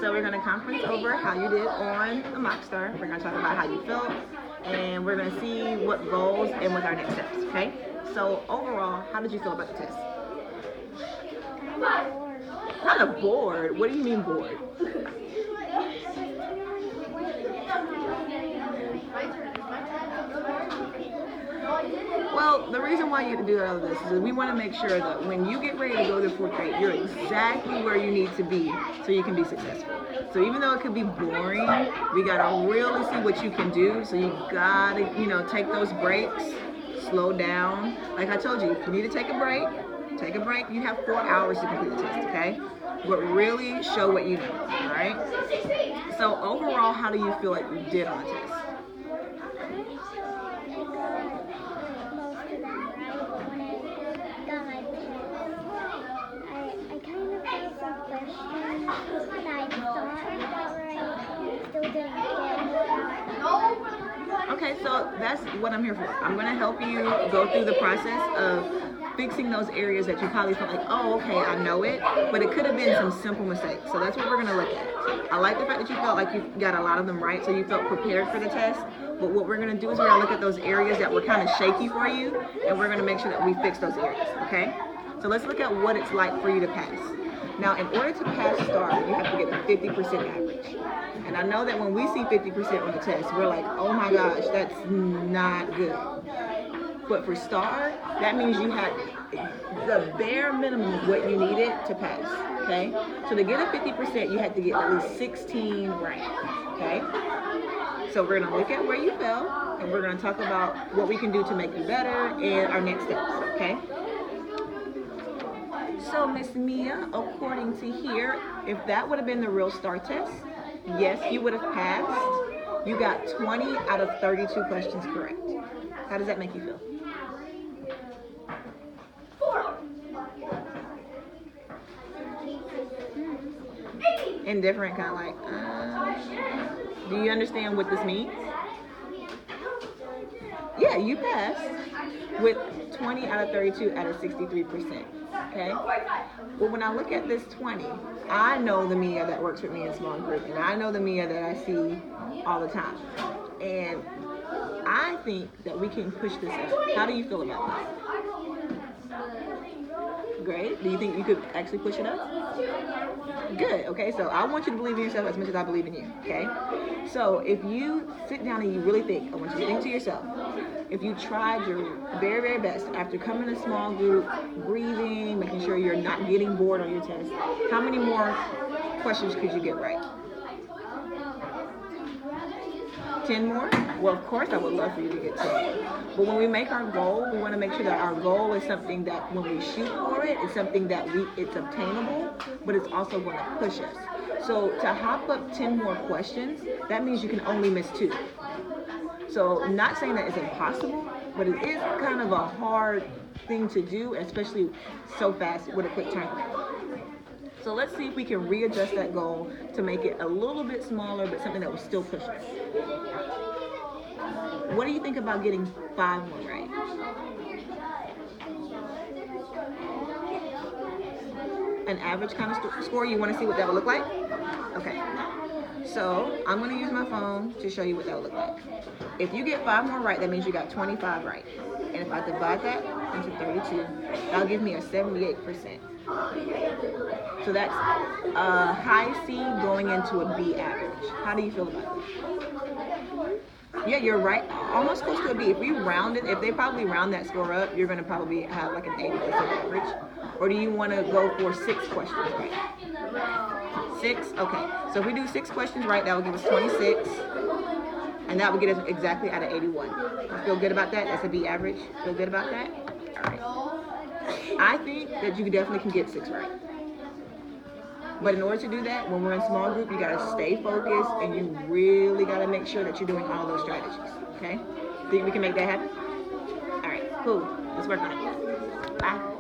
So we're going to conference over how you did on the Mockstar. We're going to talk about how you felt, and we're going to see what goals and what our next steps, okay? So overall, how did you feel about the test? Kind of bored. What do you mean bored? Well, the reason why you do all of this is we want to make sure that when you get ready to go to 4th grade, you're exactly where you need to be so you can be successful. So even though it could be boring, we got to really see what you can do. So you got to, take those breaks, slow down. Like I told you, if you need to take a break, take a break. You have 4 hours to complete the test, okay? But really show what you know, all right? So overall, how do you feel like you did on the test? Okay, so that's what I'm here for. I'm going to help you go through the process of fixing those areas that you probably felt like, oh, okay, I know it, but it could have been some simple mistakes. So that's what we're going to look at. I like the fact that you felt like you got a lot of them right, so you felt prepared for the test. But what we're going to do is we're going to look at those areas that were kind of shaky for you, and we're going to make sure that we fix those areas, okay? So let's look at what it's like for you to pass. Now, in order to pass STAR, you have to get a 50% average. And I know that when we see 50% on the test, we're like, oh my gosh, that's not good. But for STAR, that means you had the bare minimum of what you needed to pass, okay? So to get a 50%, you had to get at least 16 right, okay? So we're gonna look at where you fell, and we're gonna talk about what we can do to make you better and our next steps, okay? So Miss Mia, according to here, if that would have been the real STAR test, yes, you would have passed. You got 20 out of 32 questions correct. How does that make you feel? Indifferent, kind of like, do you understand what this means? Yeah, you passed with 20 out of 32 out of 63%, okay? Well, when I look at this 20, I know the Mia that works with me in small group, and I know the Mia that I see all the time. And I think that we can push this up. How do you feel about that? Great. Do you think you could actually push it up? Good. Okay, so I want you to believe in yourself as much as I believe in you, okay? So if you sit down and you really think, I want you to think to yourself, if you tried your very, very best after coming in a small group, breathing, making sure you're not getting bored on your test, how many more questions could you get right? 10 more? Well, of course I would love for you to get 10. But when we make our goal, we want to make sure that our goal is something that when we shoot for it, it's something that it's obtainable, but it's also going to push us. So to hop up 10 more questions, that means you can only miss 2. So not saying that it's impossible, but it is kind of a hard thing to do, especially so fast with a quick time frame. So let's see if we can readjust that goal to make it a little bit smaller, but something that will still push us. What do you think about getting 5 more right? An average kind of score? You want to see what that would look like? Okay. So I'm going to use my phone to show you what that would look like. If you get 5 more right, that means you got 25 right. And if I divide that into 32, that'll give me a 78%. So that's a high C going into a B average. How do you feel about that? Yeah, you're right. Almost close to a B. If we round it, if they probably round that score up, you're going to probably have like an 80% average. Or do you want to go for 6 questions right? 6? Okay. So if we do 6 questions right, that will give us 26. And that will get us exactly out of 81. You feel good about that? That's a B average. Feel good about that? All right. I think that you definitely can get 6 right. But in order to do that, when we're in small group, you got to stay focused and you really got to make sure that you're doing all those strategies, okay? Think we can make that happen? All right, cool. Let's work on it. Bye.